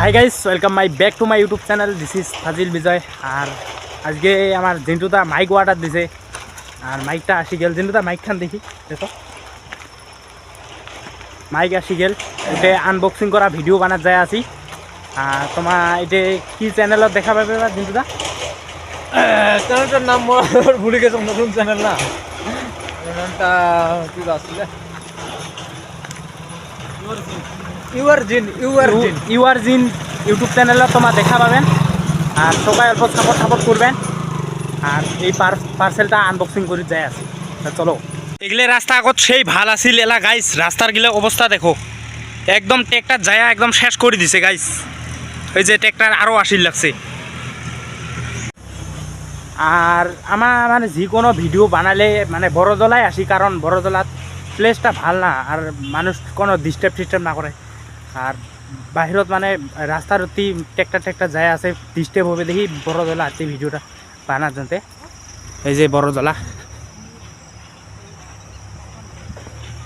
High guys, welcome my back to my YouTube channel. This is Fazil Bijoy. আর আজকে আমার জিন্টুদা mic order দিছে আর মাইকটা আসি গেল। জিন্টুদা মাইকখান দেখি দেখো, মাইক আসি গেল। এটা আনবক্সিং করা ভিডিও বানাত যায় আছি। আর তোমার এটা কি চ্যানেলত দেখা পাবে বা জিন্টুদা? চ্যানেলটার নাম ভুলে গেছে, নতুন চ্যানেল না, নামটা কি আসলে ইউআরজিন ইউটিউব চ্যানেলত তোমার দেখা পাবেন। আর সবাই অল্প সাপোর্ট করবেন। আর এই পার্সেলটা আনবক্সিং করে যায় আছে। চলো, এগুলো রাস্তা আগত সেই ভাল আছিল এলা গাইস। রাস্তার গিলে অবস্থা দেখো, একদম ট্রেক্টর যায় একদম শেষ করে দিছে গাইস। ওই যে ট্রেক্টর আরও আসিল লাগছে। আর আমার মানে যিকোনো ভিডিও বানালে মানে বড়জলায় আসি, কারণ বড়জলাত প্লেসটা ভাল না আর মানুষ কোনো ডিস্টার্ব না করে। আর বাহিরত মানে রাস্তার অতি ট্রেক্টর যায় আছে, ডিস্টার্ব হবে দেখি বড়জলা আছে ভিডিওটা বানার জন্য। এই যে বড়জলা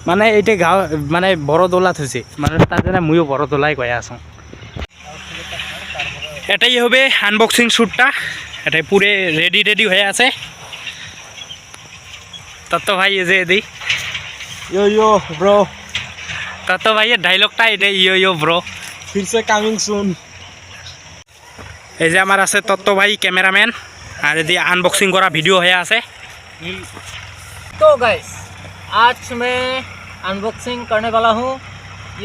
মানে এইটা গাঁও মানে বড়দোলা থৈছে মানুষ, তার জন্য মুইও বড়দোলাই কয়ে আছো। এটাই হবে আনবক্সিং শ্যুটটা। এটাই পুরে রেডি হয়ে আছে। তত্ত্ব ভাই এই যে এদি ইয়ো ব্রো, তত্ত্ব ভাইয়ের ডাইলগটা এটা ইয়ো ব্রো, ফিরছে কামিং সুন। এই যে আমার আছে তত্ত্ব ভাই ক্যামেরাম্যান, আর এদি আনবক্সিং করা ভিডিও হয়ে আছে। तो गाइस, आज मैं अनबॉक्सिंग करने वाला हूँ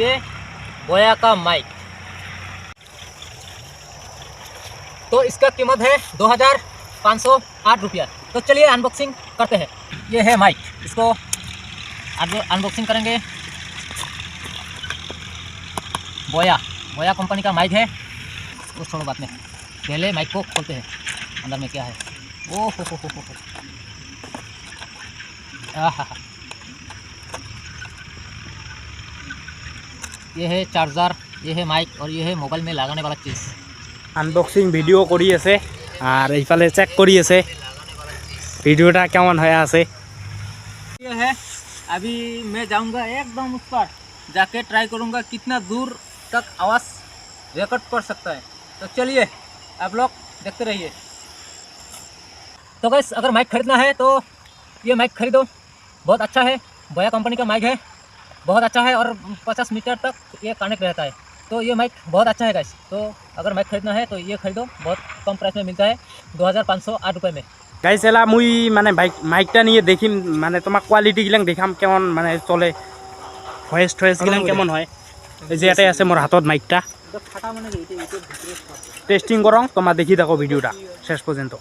ये बोया का माइक। तो इसका कीमत है 2508 रुपया। तो चलिए अनबॉक्सिंग करते हैं। ये है माइक, इसको अनबॉक्सिंग करेंगे। बोया कंपनी का माइक है। वो छोड़ो बात में, पहले माइक को खोलते हैं, अंदर में क्या है। ओह हो। ये है चार्जर, ये है माइक और ये है मोबाइल में लगाने वाला चीज़। আনবক্সিং ভিডিও করি আছে আর এইফালে চেক করি আছে ভিডিওটা কেমন হয়ে আছে। ये है, अभी मैं जाऊंगा एकदम उस पर, जाके ट्राई करूंगा कितना दूर तक आवाज़ रिकॉर्ड कर सकता है। तो चलिए आप लोग देखते रहिए। तो गाइस, अगर माइक खरीदना है तो ये माइक खरीदो, बहुत अच्छा है। बोया कंपनी का माइक है, बहुत अच्छा है और 50 मीटर तक ये कनेक्ट रहता है। तो ये माइक बहुत अच्छा है गाइस। तो अगर माइक खरीदना है तो ये खरीदो, बहुत कम प्राइस में मिलता है, 2508 रुपये में। গাইস এলা মুই মানে মাইকটা নিয়ে দেখিম, মানে তোমার কোয়ালিটিগিলাং দেখাম কেমন মানে চলে, ভয়েস গিলাং কেমন হয়। এই যে এটাই আছে মোর হাতত মাইকটা, টেস্টিং করং। তোমার দেখি দেখো ভিডিওটা শেষ পর্যন্ত।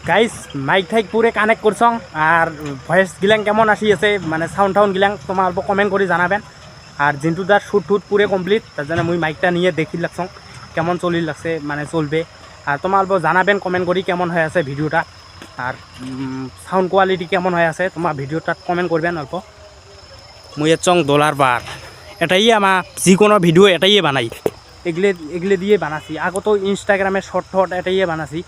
গাইস মাইক ঠাইক পুরে কানেক্ট করছং আর ভয়েস গিলাং কেমন আসি আছে মানে সাউন্ড গিলাং তোমার অল্প কমেন্ট করে জানাবেন। আর জিন্টুদার শ্যুট পুরে কমপ্লিট, তার জন্য মুই মাইকটা নিয়ে দেখি লাগছং কেমন চলি লাগছে মানে চলবে। আর তোমার অল্প জানাবেন কমেন্ট করি কেমন হয়ে আছে ভিডিওটা, আর সাউন্ড কোয়ালিটি কেমন হয়ে আছে তোমার ভিডিওটা কমেন্ট করবেন অল্প। মুই চং ডলার বার এটাই আমার যিকোনো ভিডিও এটাই বানাই, এগুলো দিয়ে বানাছি। আগত ইনস্টাগ্রামে শর্ট এটাই বানাছি।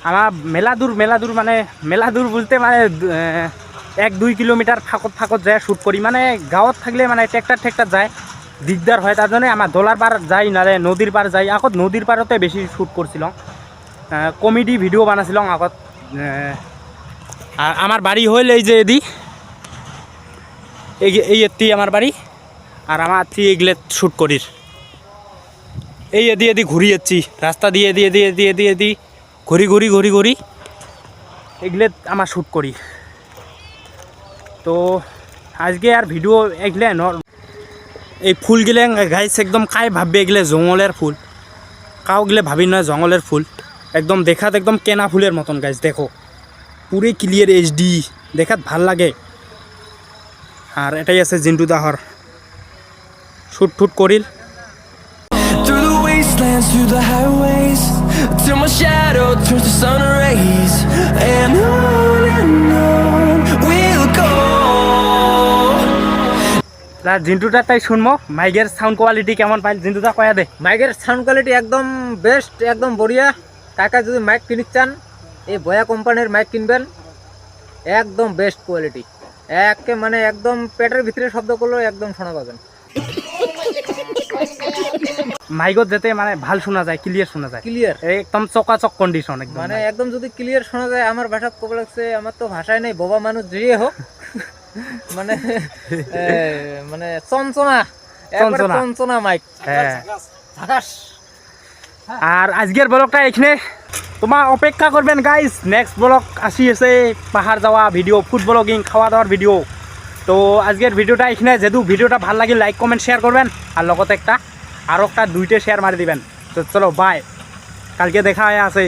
আমার মেলা দূর মানে মেলা দূর বলতে মানে 1-2 কিলোমিটার ফাঁকত যায় শ্যুট করি। মানে গাঁৱত থাকলে মানে ট্রেক্টর যায় দিগদার হয়, তার জন্য আমার দোলার পার যাই নারে নদীর পার যাই। আগত নদীর পারতে বেশি শ্যুট করছিলাম, কমেডি ভিডিও বানাছিলাম আগত। আর আমার বাড়ি হইল এই যে এদি এই এতি আমার বাড়ি। আর আমার এগুলো শ্যুট করির এই এদি ঘুরি যাচ্ছি রাস্তা দিয়ে দিয়ে ঘুরি এগুলো আমার শ্যুট করি। তো আজকে আর ভিডিও এগুলো এই ফুলগুলো গাইছে একদম কাই ভাববে এগুলো জঙ্গলের ফুল, কাউ গেলে ভাবি নয় জঙ্গলের ফুল। একদম দেখাত একদম কেনা ফুলের মতন গাইছ, দেখো পুরে ক্লিয়ার HD, দেখাত ভাল লাগে। আর এটাই আছে জিন্টু দাহর শ্যুট করিল। Through the wastelands, through the highways, till my shadow turns to sun rays, and on we'll go. জিন্টুটা তাই শুনবো মাইকের সাউন্ড কোয়ালিটি কেমন পাই, জিন্টুটা কয়া দে। মাইকের সাউন্ড কোয়ালিটি একদম বেস্ট, একদম বড়িয়া। কাকা যদি মাইক কিনতে চান এই বয়া কোম্পানির মাইক কিনবেন, একদম বেস্ট কোয়ালিটি। একে মানে একদম পেটের ভিতরে শব্দ করলেও একদম শোনা পাবেন। মাইকত যেতে মানে ভাল শোনা যায়, ক্লিয়ার শোনা যায়, ক্লিয়ার একদম চকাচক কন্ডিশন একদম। মানে একদম যদি ক্লিয়ার শোনা যায়, আমার ভাষা কব লাগছে, আমার তো ভাষায় নেই, বোবা মানুষ যে হোক মানে মানে চঞ্চনা, একবারে চঞ্চনা। চঞ্চনা মাইক। হ্যাঁ। ঝাকাস। আর আজকের ব্লগটা এখানে তোমার অপেক্ষা করবেন গাইস, নেক্সট ব্লগ আসি আছে পাহাড় যাওয়া ভিডিও, ফুড ব্লগিং, খাওয়া দাওয়ার ভিডিও। তো আজকের ভিডিওটা এখানে, যেহেতু ভিডিওটা ভাল লাগিল লাইক কমেন্ট শেয়ার করবেন, আর লগতে একটা আরও একটা 2টে শেয়ার মারি দিবেন। তো চলো বাই, কালকে দেখা আছে।